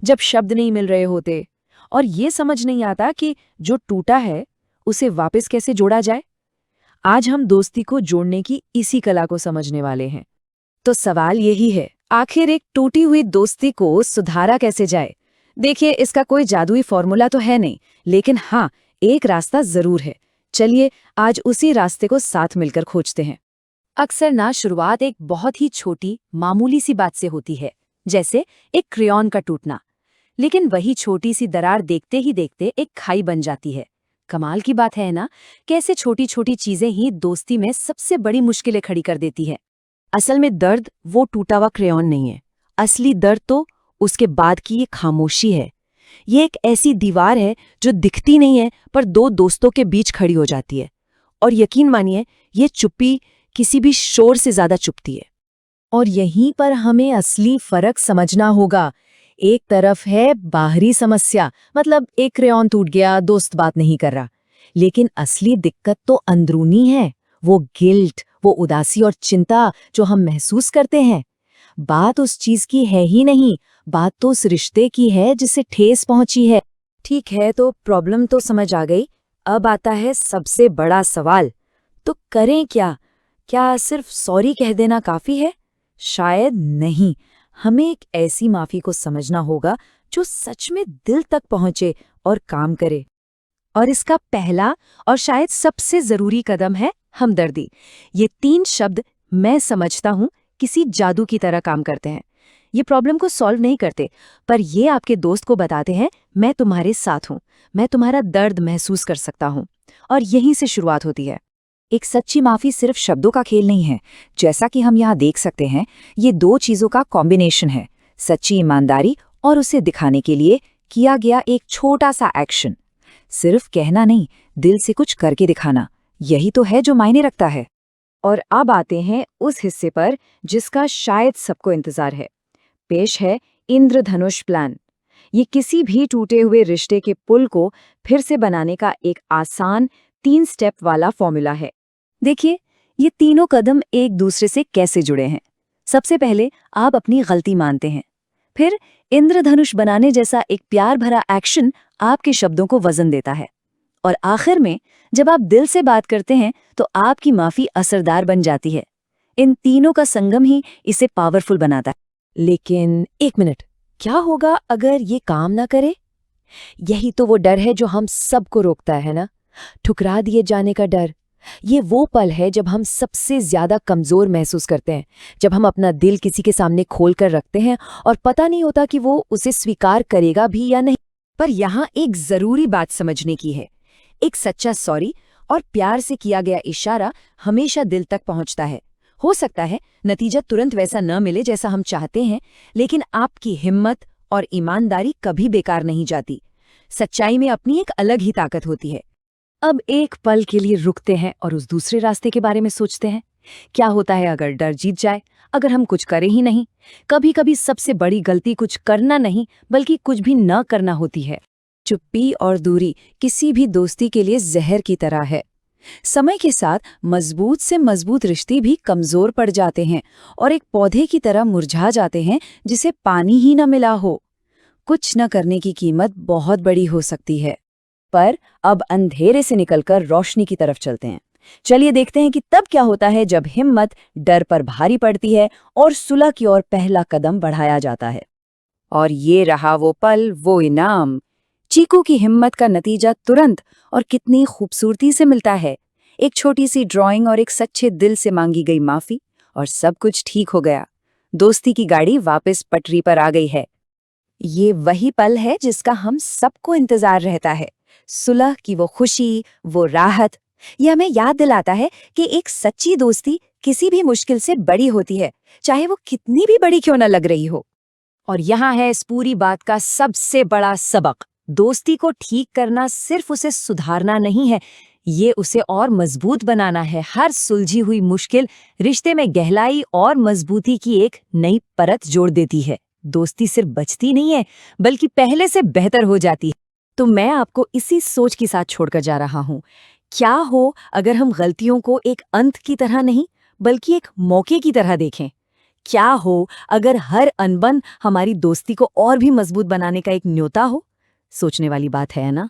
जब शब्द नहीं मिल रहे होते और ये समझ नहीं आता कि जो टूटा है उसे वापस कैसे जोड़ा जाए। आज हम दोस्ती को जोड़ने की इसी कला को समझने वाले हैं। तो सवाल यही है, आखिर एक टूटी हुई दोस्ती को सुधारा कैसे जाए। देखिए, इसका कोई जादुई फॉर्मूला तो है नहीं, लेकिन हाँ, एक रास्ता जरूर है। चलिए आज उसी रास्ते को साथ मिलकर खोजते हैं। अक्सर ना शुरुआत एक बहुत ही छोटी मामूली सी बात से होती है, जैसे एक क्रेयॉन का टूटना। लेकिन वही छोटी सी दरार देखते ही देखते एक खाई बन जाती है। कमाल की बात है ना, कैसे छोटी छोटी चीजें ही दोस्ती में सबसे बड़ी मुश्किलें खड़ी कर देती है। असल में दर्द वो टूटा हुआ क्रेयॉन नहीं है, असली दर्द तो उसके बाद की ये खामोशी है। ये एक ऐसी दीवार है जो दिखती नहीं है पर दो दोस्तों के बीच खड़ी हो जाती है। और यकीन मानिए, ये चुप्पी किसी भी शोर से ज्यादा चुभती है। और यहीं पर हमें असली फर्क समझना होगा। एक तरफ है बाहरी समस्या, मतलब एक क्रेयॉन टूट गया, दोस्त बात नहीं कर रहा। लेकिन असली दिक्कत तो अंदरूनी है, वो गिल्ट, वो उदासी और चिंता जो हम महसूस करते हैं। बात उस चीज की है ही नहीं, बात तो उस रिश्ते की है जिसे ठेस पहुंची है। ठीक है, तो प्रॉब्लम तो समझ आ गई। अब आता है सबसे बड़ा सवाल, तो करें क्या? क्या सिर्फ सॉरी कह देना काफी है? शायद नहीं। हमें एक ऐसी माफी को समझना होगा जो सच में दिल तक पहुंचे और काम करे। और इसका पहला और शायद सबसे जरूरी कदम है हमदर्दी। ये 3 शब्द, मैं समझता हूं, किसी जादू की तरह काम करते हैं। ये प्रॉब्लम को सॉल्व नहीं करते, पर ये आपके दोस्त को बताते हैं, मैं तुम्हारे साथ हूं, मैं तुम्हारा दर्द महसूस कर सकता हूं। और यहीं से शुरुआत होती है। एक सच्ची माफी सिर्फ शब्दों का खेल नहीं है। जैसा कि हम यहाँ देख सकते हैं, ये 2 चीजों का कॉम्बिनेशन है, सच्ची ईमानदारी और उसे दिखाने के लिए किया गया एक छोटा सा एक्शन। सिर्फ कहना नहीं, दिल से कुछ करके दिखाना, यही तो है जो मायने रखता है। और अब आते हैं उस हिस्से पर जिसका शायद सबको इंतजार है। पेश है इंद्रधनुष प्लान। ये किसी भी टूटे हुए रिश्ते के पुल को फिर से बनाने का एक आसान 3 स्टेप वाला फॉर्मूला है। देखिए, ये तीनों कदम एक दूसरे से कैसे जुड़े हैं। सबसे पहले आप अपनी गलती मानते हैं, फिर इंद्रधनुष बनाने जैसा एक प्यार भरा एक्शन आपके शब्दों को वजन देता है, और आखिर में जब आप दिल से बात करते हैं तो आपकी माफी असरदार बन जाती है। इन तीनों का संगम ही इसे पावरफुल बनाता है। लेकिन एक मिनट, क्या होगा अगर ये काम ना करे? यही तो वो डर है जो हम सबको रोकता है ना, ठुकरा दिए जाने का डर। ये वो पल है जब हम सबसे ज्यादा कमजोर महसूस करते हैं, जब हम अपना दिल किसी के सामने खोल कर रखते हैं और पता नहीं होता कि वो उसे स्वीकार करेगा भी या नहीं। पर यहाँ एक जरूरी बात समझने की है, एक सच्चा सॉरी और प्यार से किया गया इशारा हमेशा दिल तक पहुंचता है। हो सकता है नतीजा तुरंत वैसा न मिले जैसा हम चाहते हैं, लेकिन आपकी हिम्मत और ईमानदारी कभी बेकार नहीं जाती। सच्चाई में अपनी एक अलग ही ताकत होती है। अब एक पल के लिए रुकते हैं और उस दूसरे रास्ते के बारे में सोचते हैं। क्या होता है अगर डर जीत जाए, अगर हम कुछ करें ही नहीं? कभी कभी सबसे बड़ी गलती कुछ करना नहीं, बल्कि कुछ भी न करना होती है। चुप्पी और दूरी किसी भी दोस्ती के लिए जहर की तरह है। समय के साथ मजबूत से मजबूत रिश्ते भी कमजोर पड़ जाते हैं और एक पौधे की तरह मुरझा जाते हैं जिसे पानी ही न मिला हो। कुछ न करने की कीमत बहुत बड़ी हो सकती है। पर अब अंधेरे से निकलकर रोशनी की तरफ चलते हैं। चलिए देखते हैं कि तब क्या होता है जब हिम्मत डर पर भारी पड़ती है और सुलह की ओर पहला कदम बढ़ाया जाता है। और ये रहा वो पल, वो इनाम। चीकू की हिम्मत का नतीजा तुरंत और कितनी खूबसूरती से मिलता है। एक छोटी सी ड्राइंग और एक सच्चे दिल से मांगी गई माफी, और सब कुछ ठीक हो गया। दोस्ती की गाड़ी वापस पटरी पर आ गई है। ये वही पल है जिसका हम सबको इंतजार रहता है। सुलह की वो खुशी, वो राहत। यह हमें याद दिलाता है कि एक सच्ची दोस्ती किसी भी मुश्किल से बड़ी होती है, चाहे वो कितनी भी बड़ी क्यों न लग रही हो। और यहाँ है इस पूरी बात का सबसे बड़ा सबक। दोस्ती को ठीक करना सिर्फ उसे सुधारना नहीं है, ये उसे और मजबूत बनाना है। हर सुलझी हुई मुश्किल रिश्ते में गहराई और मजबूती की एक नई परत जोड़ देती है। दोस्ती सिर्फ बचती नहीं है, बल्कि पहले से बेहतर हो जाती है। तो मैं आपको इसी सोच के साथ छोड़कर जा रहा हूँ। क्या हो अगर हम गलतियों को एक अंत की तरह नहीं, बल्कि एक मौके की तरह देखें? क्या हो अगर हर अनबन हमारी दोस्ती को और भी मजबूत बनाने का एक न्योता हो? सोचने वाली बात है ना?